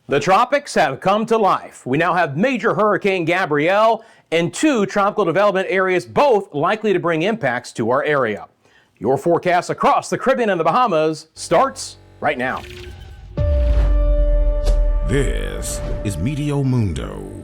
The tropics have come to life. We now have major Hurricane Gabrielle and two tropical development areas, both likely to bring impacts to our area. Your forecast across the Caribbean and the Bahamas starts right now. This is Meteo Mundo.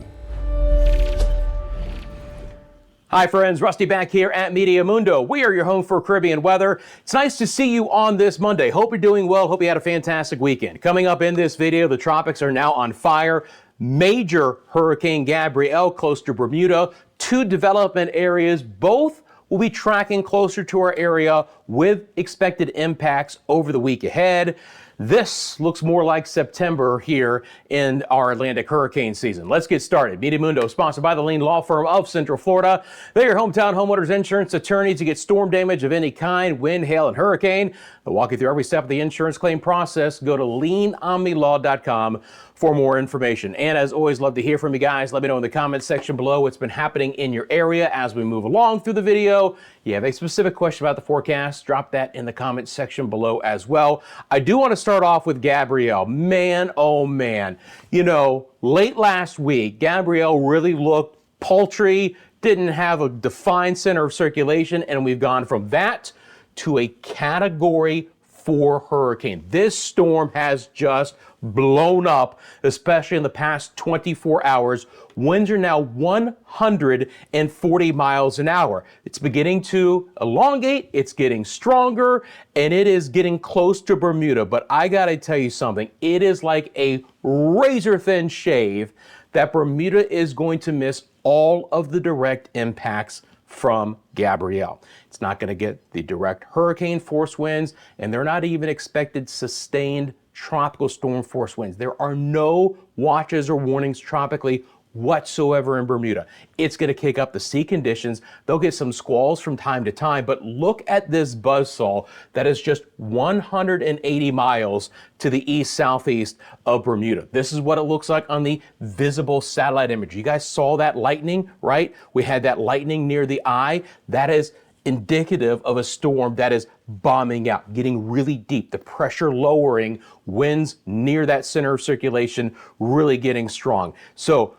Hi friends, Rusty back here at Meteo Mundo. We are your home for Caribbean weather. It's nice to see you on this Monday. Hope you're doing well. Hope you had a fantastic weekend. Coming up in this video, the tropics are now on fire. Major Hurricane Gabrielle close to Bermuda. Two development areas, both will be tracking closer to our area with expected impacts over the week ahead. This looks more like September here in our Atlantic hurricane season. Let's get started. Meteo Mundo, sponsored by the Lean Law Firm of Central Florida. They're your hometown homeowners insurance attorney to get storm damage of any kind, wind, hail, and hurricane. They'll walk you through every step of the insurance claim process. Go to leanomnilaw.com for more information. And as always, love to hear from you guys. Let me know in the comments section below what's been happening in your area as we move along through the video. You have a specific question about the forecast, drop that in the comments section below as well. I do want to start off with Gabrielle. Man, oh man. You know, late last week, Gabrielle really looked paltry, didn't have a defined center of circulation, and we've gone from that to a Category 4 hurricane. This storm has just blown up, especially in the past 24 hours. Winds are now 140 miles an hour. It's beginning to elongate, it's getting stronger, and it is getting close to Bermuda. But I gotta tell you something, it is like a razor thin shave that Bermuda is going to miss all of the direct impacts from Gabrielle. It's not going to get the direct hurricane force winds, and they're not even expected sustained tropical storm force winds. There are no watches or warnings tropically whatsoever in Bermuda. It's going to kick up the sea conditions. They'll get some squalls from time to time, but look at this buzzsaw that is just 180 miles to the east-southeast of Bermuda. This is what it looks like on the visible satellite image. You guys saw that lightning, right? We had that lightning near the eye. That is indicative of a storm that is bombing out, getting really deep, the pressure lowering, winds near that center of circulation really getting strong. So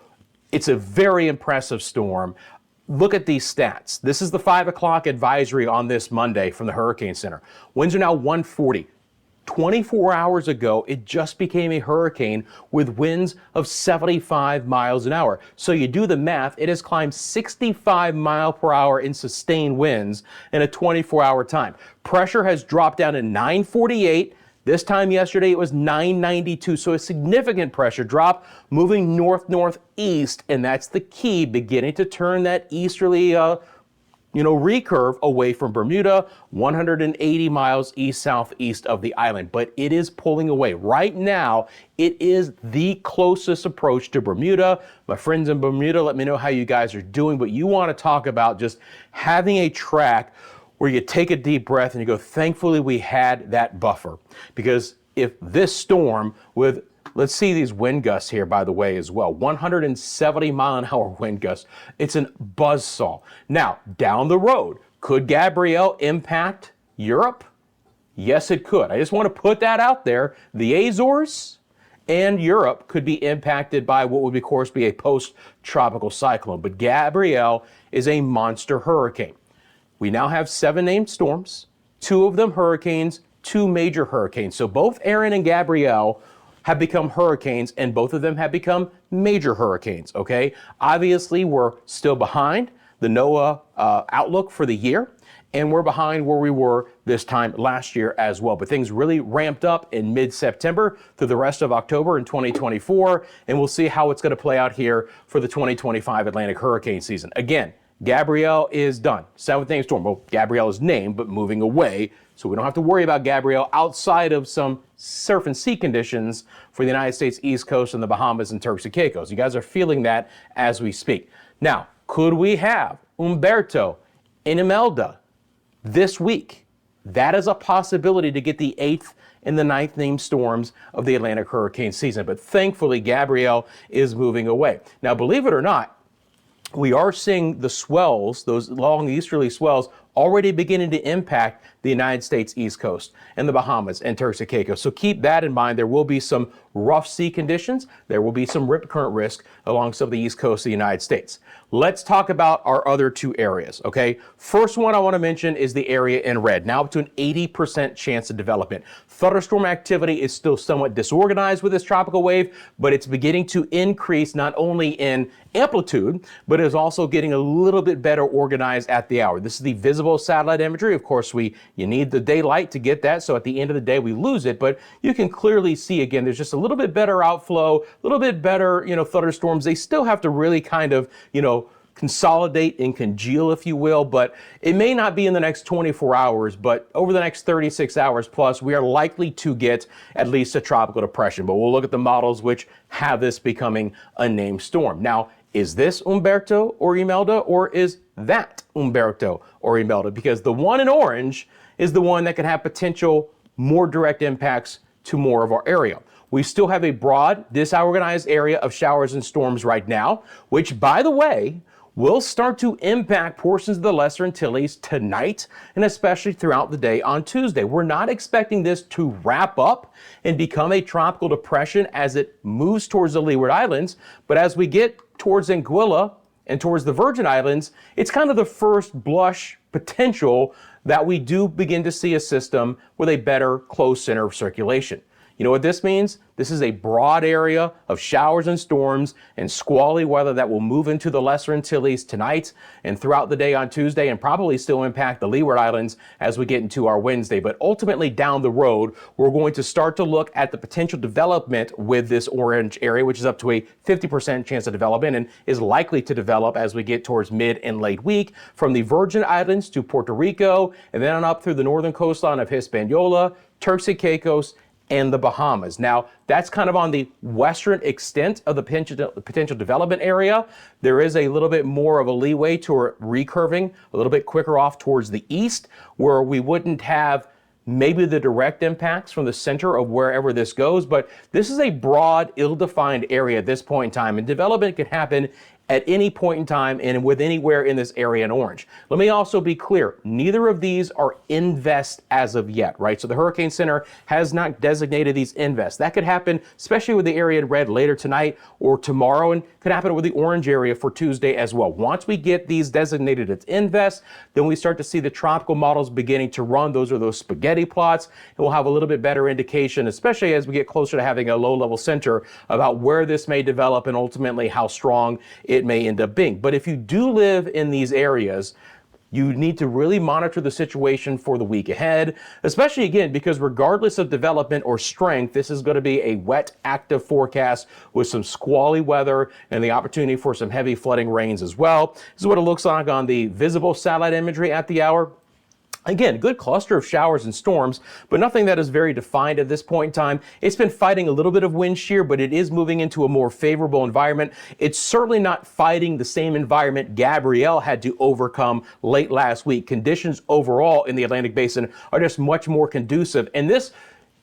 it's a very impressive storm. Look at these stats. This is the 5 o'clock advisory on this Monday from the Hurricane Center. Winds are now 140. 24 hours ago, it just became a hurricane with winds of 75 miles an hour. So you do the math, it has climbed 65 mile per hour in sustained winds in a 24-hour time. Pressure has dropped down to 948. This time yesterday, it was 992, so a significant pressure drop moving north-northeast, and that's the key, beginning to turn that easterly, recurve away from Bermuda, 180 miles east-southeast of the island. But it is pulling away. Right now, it is the closest approach to Bermuda. My friends in Bermuda, let me know how you guys are doing, but you want to talk about just having a track where you take a deep breath and you go, thankfully we had that buffer. Because if this storm with, let's see these wind gusts here, by the way, as well, 170 mile an hour wind gusts. It's a buzzsaw. Now, down the road, could Gabrielle impact Europe? Yes, it could. I just want to put that out there. The Azores and Europe could be impacted by what would, of course, be a post-tropical cyclone. But Gabrielle is a monster hurricane. We now have 7 named storms, 2 of them hurricanes, 2 major hurricanes. So both Erin and Gabrielle have become hurricanes, and both of them have become major hurricanes, okay? Obviously, we're still behind the NOAA outlook for the year, and we're behind where we were this time last year as well. But things really ramped up in mid-September through the rest of October in 2024, and we'll see how it's going to play out here for the 2025 Atlantic hurricane season. Again, Gabrielle is done. 7th named storm. Well, Gabrielle is named, but moving away. So we don't have to worry about Gabrielle outside of some surf and sea conditions for the United States East Coast and the Bahamas and Turks and Caicos. You guys are feeling that as we speak. Now, could we have Umberto and Imelda this week? That is a possibility to get the 8th and the 9th named storms of the Atlantic hurricane season. But thankfully, Gabrielle is moving away. Now, believe it or not, we are seeing the swells, those long easterly swells, already beginning to impact the United States East Coast and the Bahamas and Turks and Caicos. So keep that in mind. There will be some rough sea conditions. There will be some rip current risk along some of the East Coast of the United States. Let's talk about our other two areas, okay? First one I want to mention is the area in red, now up to an 80% chance of development. Thunderstorm activity is still somewhat disorganized with this tropical wave, but it's beginning to increase not only in amplitude, but is also getting a little bit better organized at the hour. This is the visible satellite imagery. Of course, you need the daylight to get that, so at the end of the day we lose it, but you can clearly see again there's just a little bit better outflow, a little bit better, thunderstorms. They still have to really kind of, consolidate and congeal, if you will, but it may not be in the next 24 hours, but over the next 36 hours plus, we are likely to get at least a tropical depression. But we'll look at the models which have this becoming a named storm. Now, is this Umberto or Imelda, or is that Umberto or Imelda? Because the one in orange is the one that could have potential more direct impacts to more of our area. We still have a broad, disorganized area of showers and storms right now, which, by the way, will start to impact portions of the Lesser Antilles tonight and especially throughout the day on Tuesday. We're not expecting this to wrap up and become a tropical depression as it moves towards the Leeward Islands, but as we get towards Anguilla and towards the Virgin Islands, it's kind of the first blush potential that we do begin to see a system with a better close center of circulation. You know what this means? This is a broad area of showers and storms and squally weather that will move into the Lesser Antilles tonight and throughout the day on Tuesday, and probably still impact the Leeward Islands as we get into our Wednesday. But ultimately down the road, we're going to start to look at the potential development with this orange area, which is up to a 50% chance of development and is likely to develop as we get towards mid and late week from the Virgin Islands to Puerto Rico, and then on up through the northern coastline of Hispaniola, Turks and Caicos, and the Bahamas. Now, that's kind of on the western extent of the potential development area. There is a little bit more of a leeway to recurving a little bit quicker off towards the east, where we wouldn't have maybe the direct impacts from the center of wherever this goes, but this is a broad, ill-defined area at this point in time, and development can happen at any point in time and with anywhere in this area in orange. Let me also be clear, neither of these are invest as of yet, right? So the Hurricane Center has not designated these invest. That could happen, especially with the area in red later tonight or tomorrow, and could happen with the orange area for Tuesday as well. Once we get these designated as invest, then we start to see the tropical models beginning to run. Those are those spaghetti plots, and we'll have a little bit better indication, especially as we get closer to having a low-level center, about where this may develop and ultimately how strong it may end up being. But if you do live in these areas, you need to really monitor the situation for the week ahead, especially again, because regardless of development or strength, this is going to be a wet, active forecast with some squally weather and the opportunity for some heavy flooding rains as well. This is what it looks like on the visible satellite imagery at the hour. Again, good cluster of showers and storms, but nothing that is very defined at this point in time. It's been fighting a little bit of wind shear, but it is moving into a more favorable environment. It's certainly not fighting the same environment Gabrielle had to overcome late last week. Conditions overall in the Atlantic Basin are just much more conducive, and this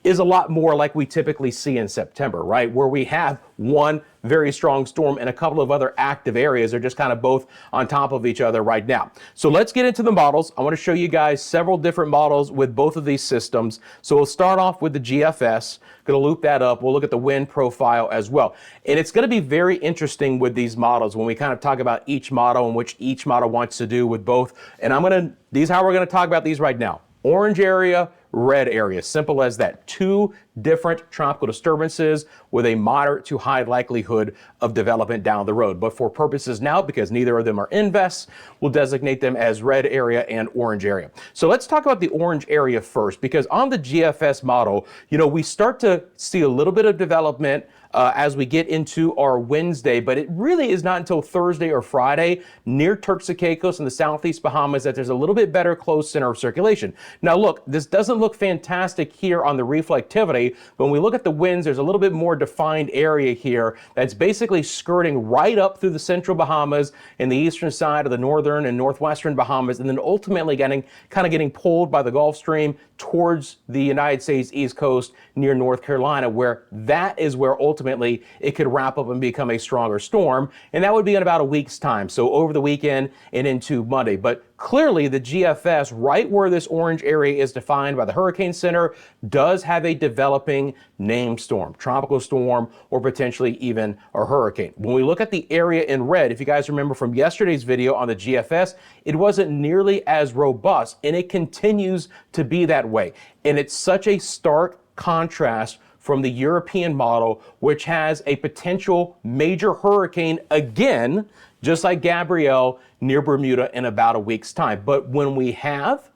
is a lot more like we typically see in September, right? Where we have one very strong storm and a couple of other active areas. They're just kind of both on top of each other right now. So let's get into the models. I want to show you guys several different models with both of these systems. So we'll start off with the GFS. Going to loop that up. We'll look at the wind profile as well. And it's going to be very interesting with these models when we kind of talk about each model and which each model wants to do with both. And these are how we're going to talk about these right now. Orange area, red area, simple as that. Two different tropical disturbances with a moderate to high likelihood of development down the road. But for purposes now, because neither of them are invests, we'll designate them as red area and orange area. So let's talk about the orange area first, because on the GFS model, we start to see a little bit of development as we get into our Wednesday, but it really is not until Thursday or Friday near Turks and Caicos and the southeast Bahamas that there's a little bit better close center of circulation. Now look, this doesn't look fantastic here on the reflectivity, but when we look at the winds, there's a little bit more defined area here that's basically skirting right up through the central Bahamas and the eastern side of the northern and northwestern Bahamas, and then ultimately getting pulled by the Gulf Stream towards the United States East Coast near North Carolina, where that is where ultimately it could wrap up and become a stronger storm, and that would be in about a week's time, so over the weekend and into Monday. But clearly the GFS, right where this orange area is defined by the Hurricane Center, does have a developing named storm, tropical storm, or potentially even a hurricane. When we look at the area in red, if you guys remember from yesterday's video on the GFS, it wasn't nearly as robust, and it continues to be that way. And it's such a stark contrast from the European model, which has a potential major hurricane again, just like Gabrielle, near Bermuda in about a week's time. But when we have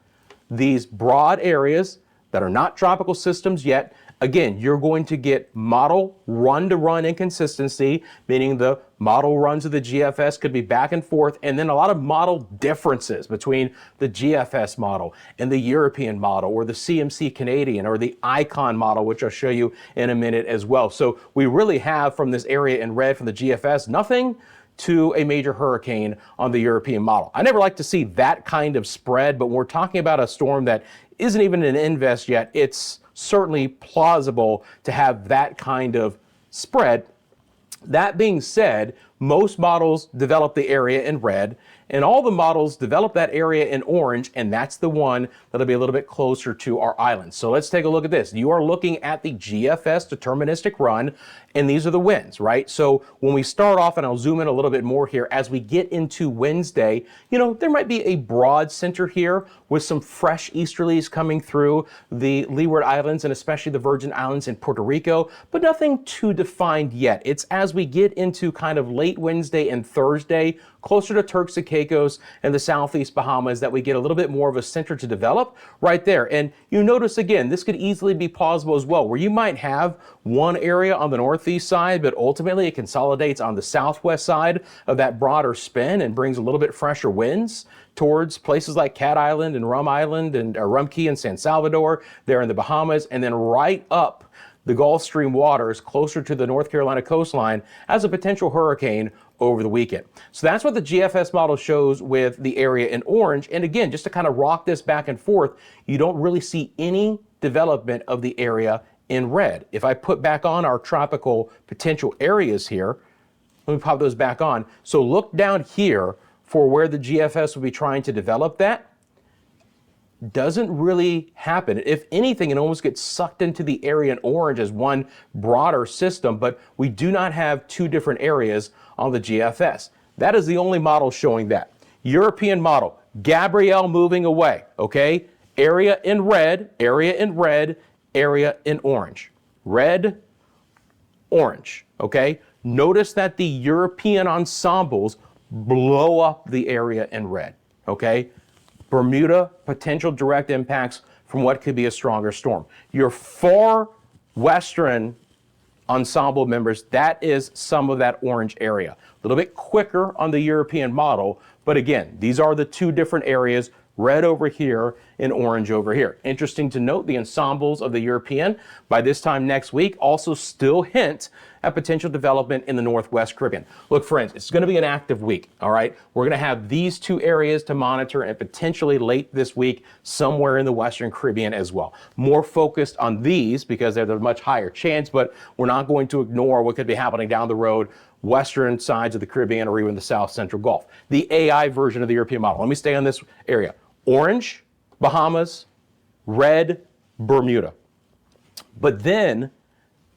these broad areas that are not tropical systems yet, again, you're going to get model run-to-run inconsistency, meaning the model runs of the GFS could be back and forth, and then a lot of model differences between the GFS model and the European model, or the CMC Canadian, or the ICON model, which I'll show you in a minute as well. So we really have, from this area in red from the GFS, nothing to a major hurricane on the European model. I never like to see that kind of spread, but when we're talking about a storm that isn't even an invest yet, it's certainly plausible to have that kind of spread. That being said, most models develop the area in red, and all the models develop that area in orange, and that's the one that'll be a little bit closer to our island. So let's take a look at this. You are looking at the GFS deterministic run, and these are the winds, right? So when we start off, and I'll zoom in a little bit more here, as we get into Wednesday, you know, there might be a broad center here with some fresh easterlies coming through the Leeward Islands and especially the Virgin Islands in Puerto Rico, but nothing too defined yet. It's as we get into kind of late Wednesday and Thursday, closer to Turks and Caicos and the southeast Bahamas, that we get a little bit more of a center to develop right there. And you notice again, this could easily be plausible as well, where you might have one area on the northeast side, but ultimately it consolidates on the southwest side of that broader spin and brings a little bit fresher winds towards places like Cat Island and Rum Island and Rum Key and San Salvador there in the Bahamas, and then right up the Gulf Stream waters closer to the North Carolina coastline as a potential hurricane over the weekend. So that's what the GFS model shows with the area in orange. And again, just to kind of rock this back and forth, you don't really see any development of the area in red. If I put back on our tropical potential areas here, let me pop those back on. So look down here for where the GFS will be trying to develop that. Doesn't really happen. If anything, it almost gets sucked into the area in orange as one broader system, but we do not have two different areas on the GFS. That is the only model showing that. European model, Gabrielle moving away, okay? Area in red, area in red, area in orange. Red, orange, okay? Notice that the European ensembles blow up the area in red, okay? Bermuda, potential direct impacts from what could be a stronger storm. Your far western ensemble members, that is some of that orange area. A little bit quicker on the European model, but again, these are the two different areas, red over here and orange over here. Interesting to note, the ensembles of the European by this time next week also still hint at potential development in the Northwest Caribbean. Look, friends, it's going to be an active week, all right? We're going to have these two areas to monitor, and potentially late this week somewhere in the Western Caribbean as well. More focused on these because they're the much higher chance, but we're not going to ignore what could be happening down the road, western sides of the Caribbean or even the South Central Gulf. The AI version of the European model. Let me stay on this area. Orange, Bahamas, red, Bermuda. But then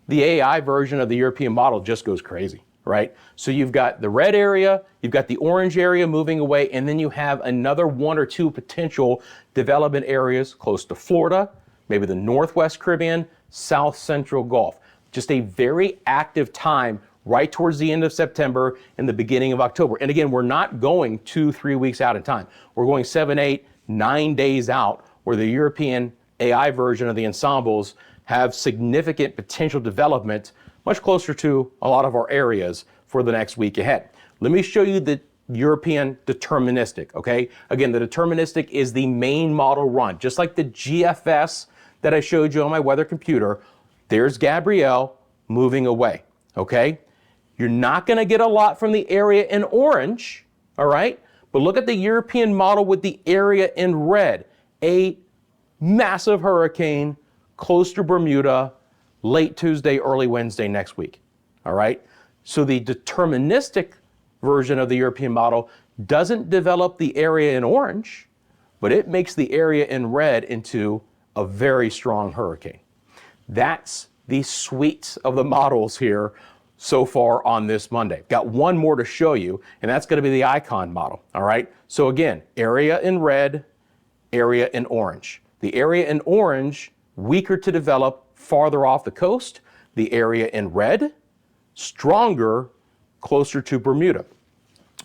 the AI version of the European model just goes crazy, right? So you've got the red area, you've got the orange area moving away, and then you have another one or two potential development areas close to Florida, maybe the Northwest Caribbean, South Central Gulf. Just a very active time right towards the end of September and the beginning of October. And again, we're not going 2-3 weeks out in time. We're going 7, 8, 9 days out, where the European AI version of the ensembles have significant potential development much closer to a lot of our areas for the next week ahead. Let me show you the European deterministic, okay? Again, the deterministic is the main model run. Just like the GFS that I showed you on my weather computer, there's Gabrielle moving away, okay? You're not gonna get a lot from the area in orange, all right? But look at the European model with the area in red. A massive hurricane close to Bermuda, late Tuesday, early Wednesday next week, all right? So the deterministic version of the European model doesn't develop the area in orange, but it makes the area in red into a very strong hurricane. That's the suite of the models here so far on this Monday. Got one more to show you, and that's going to be the icon model. All right. So again, area in red, area in orange. The area in orange, weaker to develop farther off the coast. The area in red, stronger, closer to Bermuda.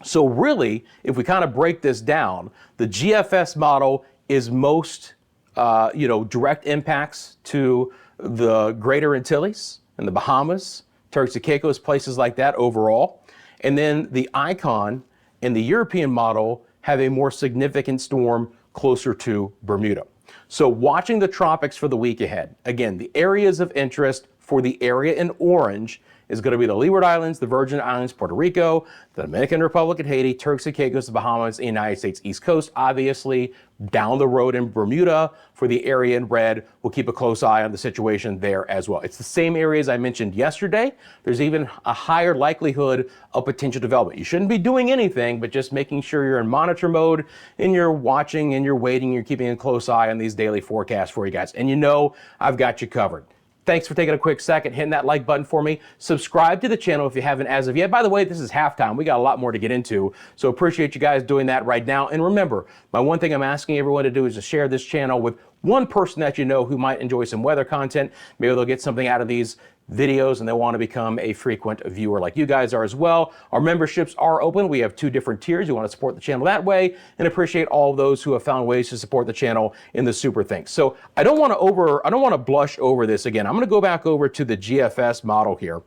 So really, if we kind of break this down, the GFS model is most, direct impacts to the Greater Antilles and the Bahamas, Turks and Caicos, places like that overall. And then the icon and the European model have a more significant storm closer to Bermuda. So watching the tropics for the week ahead, again, the areas of interest for the area in orange is going to be the Leeward Islands, the Virgin Islands, Puerto Rico, the Dominican Republic and Haiti, Turks and Caicos, the Bahamas, the United States East Coast, obviously down the road in Bermuda for the area in red. We'll keep a close eye on the situation there as well. It's the same areas I mentioned yesterday. There's even a higher likelihood of potential development. You shouldn't be doing anything, but just making sure you're in monitor mode and you're watching and you're waiting, you're keeping a close eye on these daily forecasts for you guys. And you know, I've got you covered. Thanks for taking a quick second, hitting that like button for me. Subscribe to the channel if you haven't as of yet. By the way, this is halftime. We got a lot more to get into, so appreciate you guys doing that right now. And remember, my one thing I'm asking everyone to do is to share this channel with one person that you know who might enjoy some weather content. Maybe they'll get something out of these videos and they want to become a frequent viewer like you guys are as well. Our memberships are open. We have 2 different tiers. You want to support the channel that way, and appreciate all of those who have found ways to support the channel in the super thanks. So I don't want to blush over this again. I'm going to go back over to the GFS model here,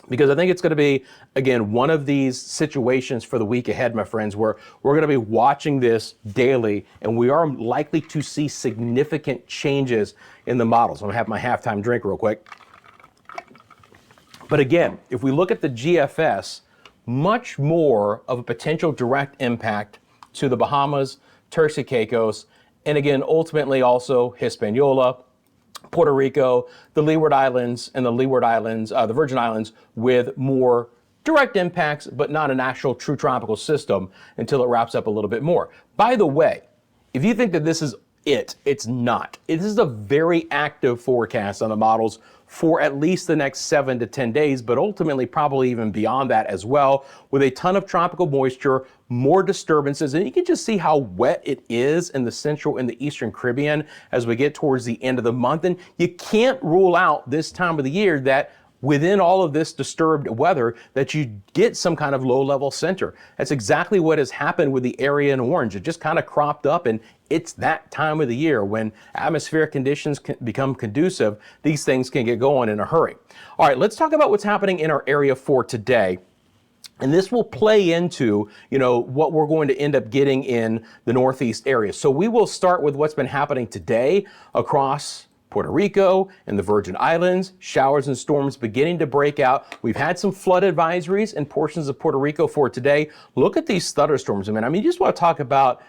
because I think it's going to be, again, one of these situations for the week ahead, my friends, where we're going to be watching this daily, and we are likely to see significant changes in the models. I'm going to have my halftime drink real quick. But again, if we look at the GFS, much more of a potential direct impact to the Bahamas, Turks and Caicos, and again, ultimately also Hispaniola, Puerto Rico, the Leeward Islands, and the Virgin Islands, with more direct impacts, but not an actual true tropical system until it wraps up a little bit more. By the way, if you think that this is it's not. This is a very active forecast on the models for at least the next 7 to 10 days, but ultimately probably even beyond that as well, with a ton of tropical moisture, more disturbances, and you can just see how wet it is in the central and the eastern Caribbean as we get towards the end of the month. And you can't rule out this time of the year that within all of this disturbed weather that you get some kind of low-level center. That's exactly what has happened with the area in orange. It just kind of cropped up, and it's that time of the year when atmospheric conditions can become conducive. These things can get going in a hurry. All right, let's talk about what's happening in our area for today. And this will play into, what we're going to end up getting in the Northeast area. So we will start with what's been happening today across Puerto Rico and the Virgin Islands. Showers and storms beginning to break out. We've had some flood advisories in portions of Puerto Rico for today. Look at these thunderstorms. I mean, you just want to talk about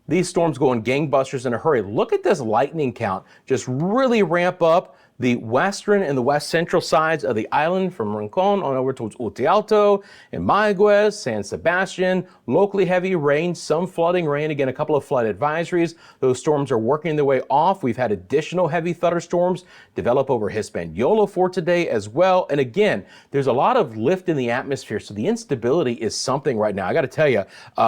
these storms going gangbusters in a hurry. Look at this lightning count just really ramp up the western and the west central sides of the island, from Rincon on over towards Utialto and Mayaguez, San Sebastian. Locally heavy rain, some flooding rain. Again, a couple of flood advisories. Those storms are working their way off. We've had additional heavy thunderstorms develop over Hispaniola for today as well. And again, there's a lot of lift in the atmosphere, so the instability is something right now. I got to tell you,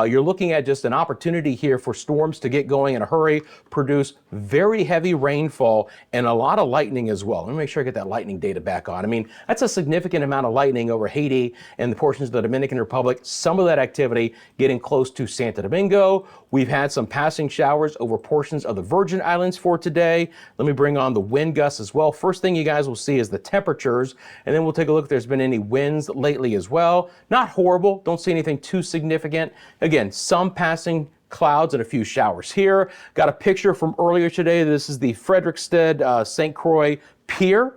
you're looking at just an opportunity here for storms to get going in a hurry, produce very heavy rainfall and a lot of lightning as well. Let me make sure I get that lightning data back on. I mean, that's a significant amount of lightning over Haiti and the portions of the Dominican Republic. Some of that activity getting close to Santo Domingo. We've had some passing showers over portions of the Virgin Islands for today. Let me bring on the wind gusts as well. First thing you guys will see is the temperatures, and then we'll take a look if there's been any winds lately as well. Not horrible. Don't see anything too significant. Again, some passing clouds and a few showers here. Got a picture from earlier today. This is the Frederiksted St. Croix Pier.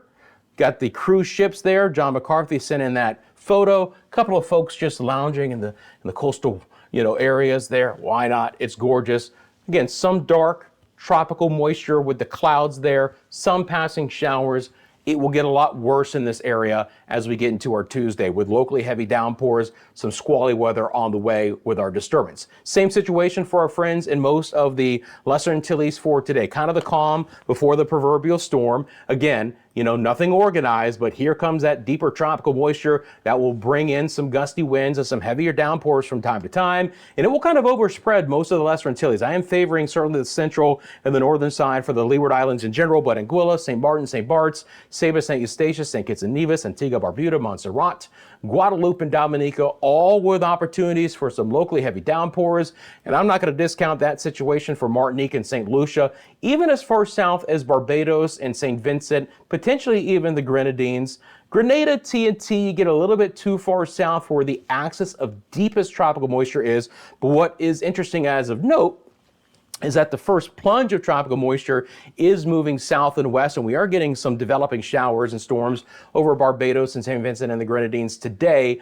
Got the cruise ships there. John McCarthy sent in that photo. A couple of folks just lounging in the coastal areas there. Why not? It's gorgeous. Again, some dark tropical moisture with the clouds there, some passing showers, it will get a lot worse in this area as we get into our Tuesday with locally heavy downpours, some squally weather on the way with our disturbance. Same situation for our friends in most of the Lesser Antilles for today. Kind of the calm before the proverbial storm. Again, nothing organized, but here comes that deeper tropical moisture that will bring in some gusty winds and some heavier downpours from time to time, and it will kind of overspread most of the Lesser Antilles. I am favoring certainly the central and the northern side for the Leeward Islands in general, but Anguilla, St. Martin, St. Bart's, Saba, St. Eustatius, St. Kitts and Nevis, Antigua, Barbuda, Montserrat, Guadeloupe, and Dominica, all with opportunities for some locally heavy downpours. And I'm not going to discount that situation for Martinique and St. Lucia, even as far south as Barbados and St. Vincent, potentially even the Grenadines. Grenada, T&T, you get a little bit too far south for where the axis of deepest tropical moisture is. But what is interesting as of note is that the first plunge of tropical moisture is moving south and west, and we are getting some developing showers and storms over Barbados and St. Vincent and the Grenadines today.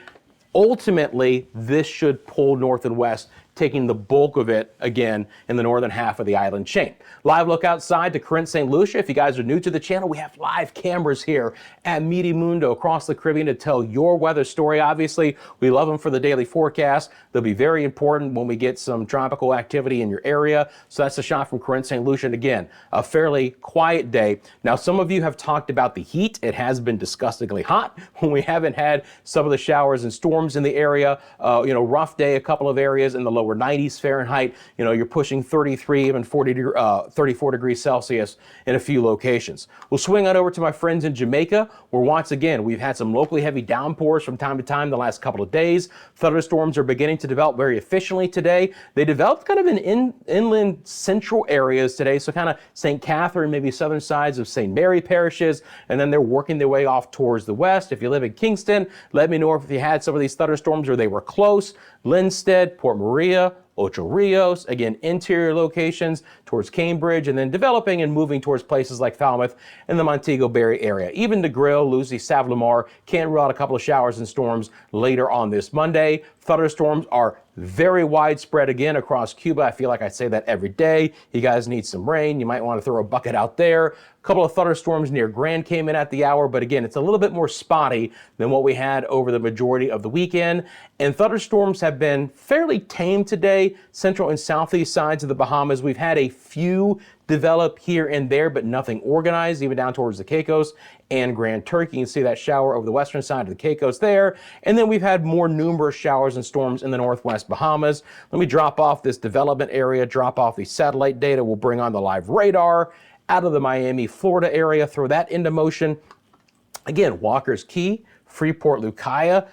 Ultimately, this should pull north and west, taking the bulk of it again in the northern half of the island chain. Live look outside to Corinth, St. Lucia. If you guys are new to the channel, we have live cameras here at Meteo Mundo across the Caribbean to tell your weather story. Obviously, we love them for the daily forecast. They'll be very important when we get some tropical activity in your area. So that's a shot from Corinth, St. Lucia. And again, a fairly quiet day. Now, some of you have talked about the heat. It has been disgustingly hot when we haven't had some of the showers and storms in the area. Rough day, a couple of areas in the lower 90s Fahrenheit. You're pushing 33, even 34 degrees Celsius in a few locations. We'll swing on over to my friends in Jamaica, where once again, we've had some locally heavy downpours from time to time the last couple of days. Thunderstorms are beginning to develop very efficiently today. They developed kind of in inland central areas today, so kind of St. Catherine, maybe southern sides of St. Mary parishes, and then they're working their way off towards the west. If you live in Kingston, let me know if you had some of these thunderstorms or they were close. Linstead, Port Maria, Ocho Rios, again, interior locations towards Cambridge, and then developing and moving towards places like Falmouth and the Montego Bay area. Even Negril, Lucy, Savlamar, can't rule out a couple of showers and storms later on this Monday. Thunderstorms are very widespread again across Cuba. I feel like I say that every day. You guys need some rain. You might want to throw a bucket out there. A couple of thunderstorms near Grand came in at the hour, but again, it's a little bit more spotty than what we had over the majority of the weekend. And thunderstorms have been fairly tame today, central and southeast sides of the Bahamas. We've had a few develop here and there, but nothing organized, even down towards the Caicos and Grand Turk. You can see that shower over the western side of the Caicos there. And then we've had more numerous showers and storms in the northwest Bahamas. Let me drop off this development area, drop off the satellite data. We'll bring on the live radar out of the Miami, Florida area, throw that into motion. Again, Walker's Key, Freeport, Lucaya.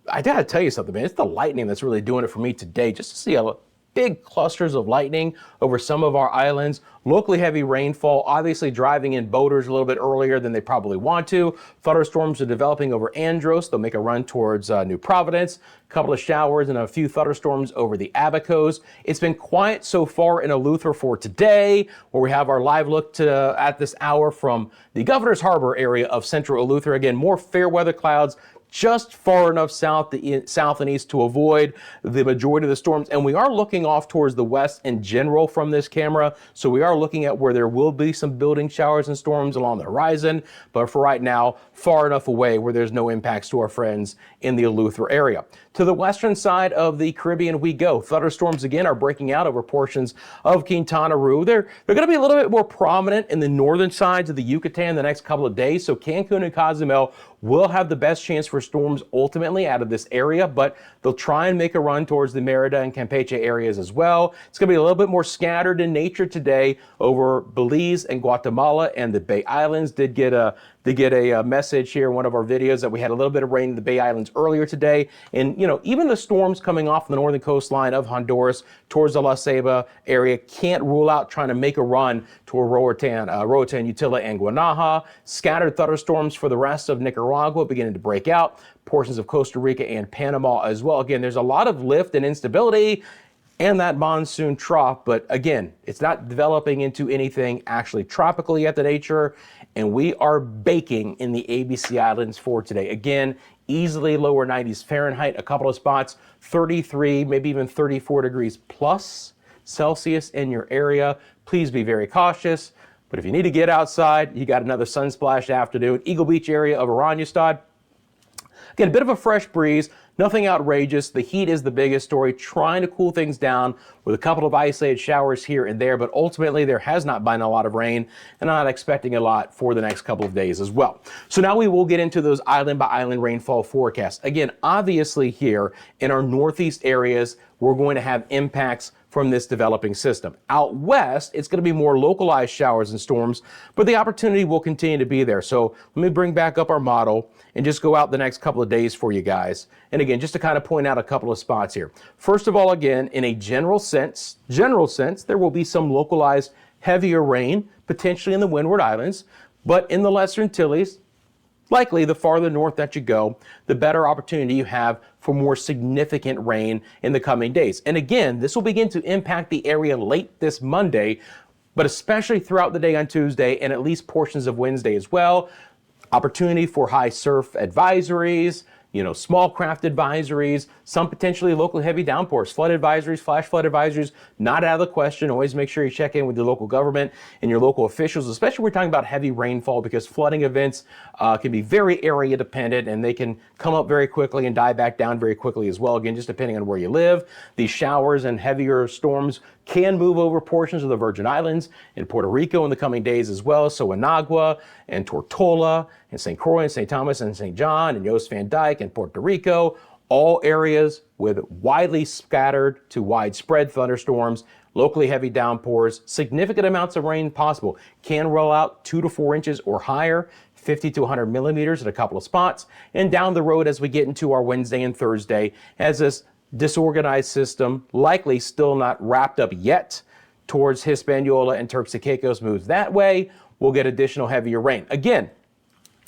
I gotta tell you something, man. It's the lightning that's really doing it for me today. Just to see a big clusters of lightning over some of our islands. Locally heavy rainfall, obviously driving in boaters a little bit earlier than they probably want to. Thunderstorms are developing over Andros. They'll make a run towards New Providence. A couple of showers and a few thunderstorms over the Abacos. It's been quiet so far in Eleuthera for today, where we have our live look at this hour from the Governor's Harbor area of central Eleuthera. Again, more fair weather clouds just far enough south and east to avoid the majority of the storms. And we are looking off towards the west in general from this camera. So we are looking at where there will be some building showers and storms along the horizon. But for right now, far enough away where there's no impacts to our friends in the Eleuthera area. To the western side of the Caribbean we go. Thunderstorms again are breaking out over portions of Quintana Roo. They're going to be a little bit more prominent in the northern sides of the Yucatan the next couple of days. So Cancun and Cozumel will have the best chance for storms ultimately out of this area, but they'll try and make a run towards the Merida and Campeche areas as well. It's going to be a little bit more scattered in nature today over Belize and Guatemala and the Bay Islands. Did get a message here in one of our videos that we had a little bit of rain in the Bay Islands earlier today. And, even the storms coming off the northern coastline of Honduras towards the La Ceiba area can't rule out trying to make a run toward Roatan, Utila, and Guanaja. Scattered thunderstorms for the rest of Nicaragua beginning to break out. Portions of Costa Rica and Panama as well. Again, there's a lot of lift and instability and that monsoon trough, but again, it's not developing into anything actually tropical yet, the nature, and we are baking in the ABC Islands for today. Again, easily lower 90s Fahrenheit, a couple of spots, 33, maybe even 34 degrees plus Celsius in your area. Please be very cautious. But if you need to get outside, you got another sunsplash afternoon. Eagle Beach area of Oranjestad. Again, a bit of a fresh breeze, nothing outrageous. The heat is the biggest story, trying to cool things down with a couple of isolated showers here and there, but ultimately there has not been a lot of rain, and I'm not expecting a lot for the next couple of days as well. So now we will get into those island by island rainfall forecasts. Again, obviously here in our northeast areas, we're going to have impacts from this developing system. Out west, it's going to be more localized showers and storms, but the opportunity will continue to be there. So let me bring back up our model and just go out the next couple of days for you guys. And again, just to kind of point out a couple of spots here. First of all, again, in a general sense, there will be some localized heavier rain, potentially in the Windward Islands, but in the Lesser Antilles, likely the farther north that you go, the better opportunity you have for more significant rain in the coming days. And again, this will begin to impact the area late this Monday, but especially throughout the day on Tuesday and at least portions of Wednesday as well. Opportunity for high surf advisories, small craft advisories, some potentially local heavy downpours, flood advisories, flash flood advisories, not out of the question. Always make sure you check in with your local government and your local officials, especially when we're talking about heavy rainfall, because flooding events can be very area dependent and they can come up very quickly and die back down very quickly as well. Again, just depending on where you live. These showers and heavier storms can move over portions of the Virgin Islands and Puerto Rico in the coming days as well. So Inagua and Tortola and St. Croix and St. Thomas and St. John and Yost Van Dyke and Puerto Rico, all areas with widely scattered to widespread thunderstorms, locally heavy downpours, significant amounts of rain possible. Can roll out 2 to 4 inches or higher, 50 to 100 millimeters at a couple of spots. And down the road as we get into our Wednesday and Thursday, as this disorganized system, likely still not wrapped up yet, towards Hispaniola and Turks and Caicos moves that way, we'll get additional heavier rain. Again,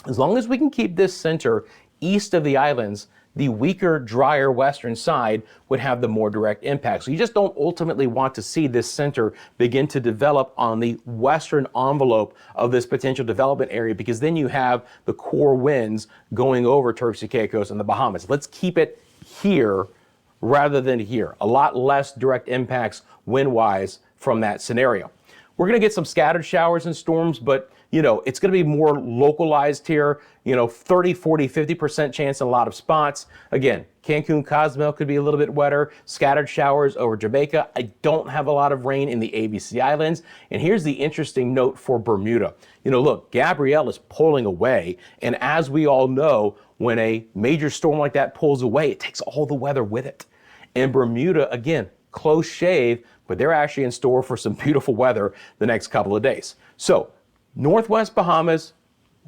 as long as we can keep this center east of the islands, the weaker, drier western side would have the more direct impact. So you just don't ultimately want to see this center begin to develop on the western envelope of this potential development area, because then you have the core winds going over Turks and Caicos and the Bahamas. Let's keep it here rather than here. A lot less direct impacts wind-wise from that scenario. We're going to get some scattered showers and storms, but it's going to be more localized here, 30, 40, 50% chance in a lot of spots. Again, Cancun, Cozumel could be a little bit wetter, scattered showers over Jamaica. I don't have a lot of rain in the ABC Islands. And here's the interesting note for Bermuda. Look, Gabrielle is pulling away. And as we all know, when a major storm like that pulls away, it takes all the weather with it. And Bermuda, again, close shave, but they're actually in store for some beautiful weather the next couple of days. So Northwest Bahamas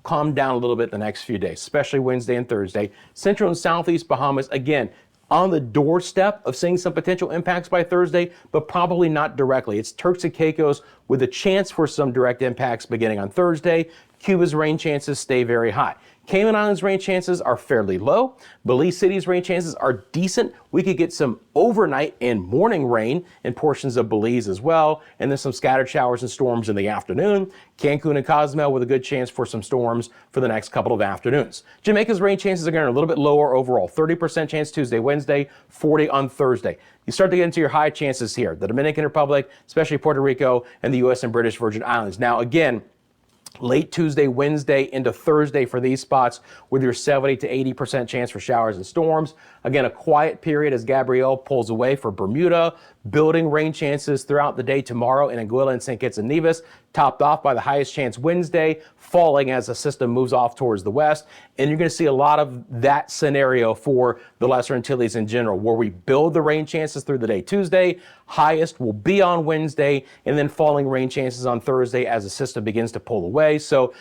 calm down a little bit the next few days, especially Wednesday and Thursday. Central and Southeast Bahamas, again, on the doorstep of seeing some potential impacts by Thursday, but probably not directly. It's Turks and Caicos with a chance for some direct impacts beginning on Thursday. Cuba's rain chances stay very high. Cayman Islands rain chances are fairly low. Belize City's rain chances are decent. We could get some overnight and morning rain in portions of Belize as well, and then some scattered showers and storms in the afternoon. Cancun and Cozumel with a good chance for some storms for the next couple of afternoons. Jamaica's rain chances are going to be a little bit lower overall. 30% chance Tuesday, Wednesday, 40 on Thursday. You start to get into your high chances here. The Dominican Republic, especially Puerto Rico, and the U.S. and British Virgin Islands. Now, again, late Tuesday, Wednesday into Thursday for these spots with your 70 to 80% chance for showers and storms. Again, a quiet period as Gabrielle pulls away for Bermuda, building rain chances throughout the day tomorrow in Anguilla and St. Kitts and Nevis, topped off by the highest chance Wednesday, falling as the system moves off towards the west. And you're going to see a lot of that scenario for the Lesser Antilles in general, where we build the rain chances through the day Tuesday, highest will be on Wednesday, and then falling rain chances on Thursday as the system begins to pull away. So,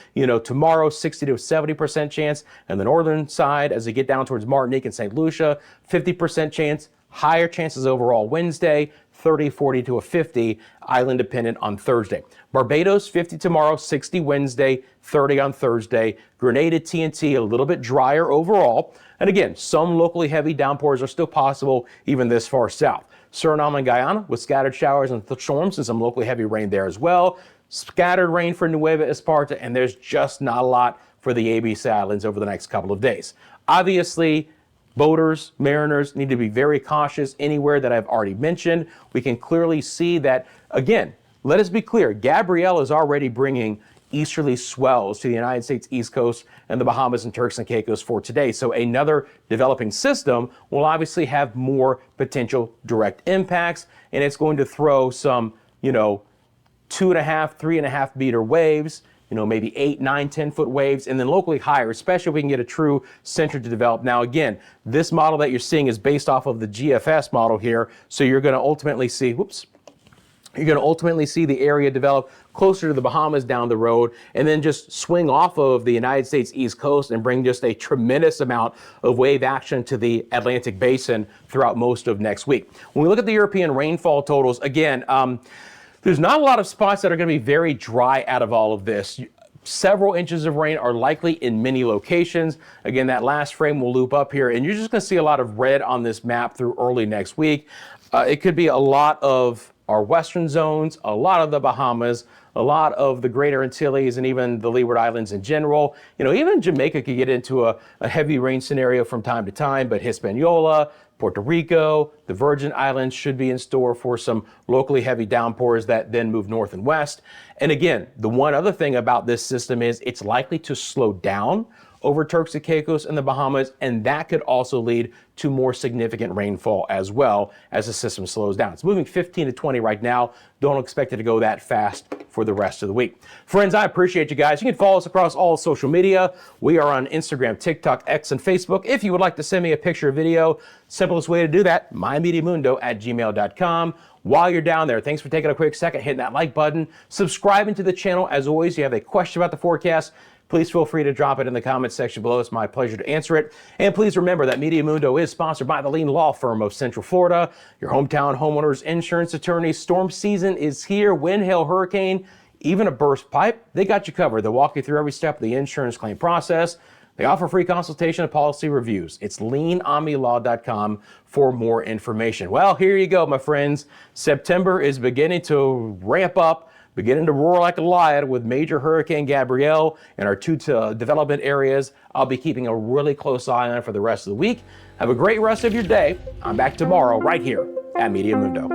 tomorrow, 60 to 70% chance, and the northern side, as we get down towards Martinique and St. Lucia, 50% chance, higher chances overall Wednesday, 30, 40 to a 50, island dependent on Thursday. Barbados, 50 tomorrow, 60 Wednesday, 30 on Thursday. Grenada, TNT, a little bit drier overall. And again, some locally heavy downpours are still possible even this far south. Suriname and Guyana with scattered showers and storms and some locally heavy rain there as well. Scattered rain for Nueva Esparta, and there's just not a lot for the ABC Islands over the next couple of days. Obviously, boaters, mariners need to be very cautious anywhere that I've already mentioned. We can clearly see that, again, let us be clear, Gabrielle is already bringing easterly swells to the United States East Coast and the Bahamas and Turks and Caicos for today. So another developing system will obviously have more potential direct impacts, and it's going to throw some, 2.5, 3.5 meter waves, maybe 8, 9, 10-foot waves, and then locally higher, especially if we can get a true center to develop. Now, again, this model that you're seeing is based off of the GFS model here. So you're going to ultimately see, the area develop closer to the Bahamas down the road, and then just swing off of the United States East Coast and bring just a tremendous amount of wave action to the Atlantic Basin throughout most of next week. When we look at the European rainfall totals, again, there's not a lot of spots that are going to be very dry out of all of this. Several inches of rain are likely in many locations. Again, that last frame will loop up here, and you're just going to see a lot of red on this map through early next week. It could be a lot of our western zones, a lot of the Bahamas, a lot of the Greater Antilles, and even the Leeward Islands in general. Even Jamaica could get into a heavy rain scenario from time to time, but Hispaniola, Puerto Rico, the Virgin Islands should be in store for some locally heavy downpours that then move north and west. And again, the one other thing about this system is it's likely to slow down over Turks and Caicos and the Bahamas, and that could also lead to more significant rainfall as well as the system slows down. It's moving 15 to 20 right now. Don't expect it to go that fast for the rest of the week. Friends, I appreciate you guys. You can follow us across all social media. We are on Instagram, TikTok, X, and Facebook. If you would like to send me a picture or video, simplest way to do that, mymeteomundo@gmail.com. While you're down there, thanks for taking a quick second, hitting that like button, subscribing to the channel. As always, you have a question about the forecast, please feel free to drop it in the comments section below. It's my pleasure to answer it. And please remember that Meteo Mundo is sponsored by the Lean Law Firm of Central Florida, your hometown homeowners insurance attorney. Storm season is here. Wind, hail, hurricane, even a burst pipe, they got you covered. They'll walk you through every step of the insurance claim process. They offer free consultation and policy reviews. It's leanomnilaw.com for more information. Well, here you go, my friends. September is beginning to ramp up, beginning to roar like a lion with major Hurricane Gabrielle in our two development areas. I'll be keeping a really close eye on it for the rest of the week. Have a great rest of your day. I'm back tomorrow right here at Meteo Mundo.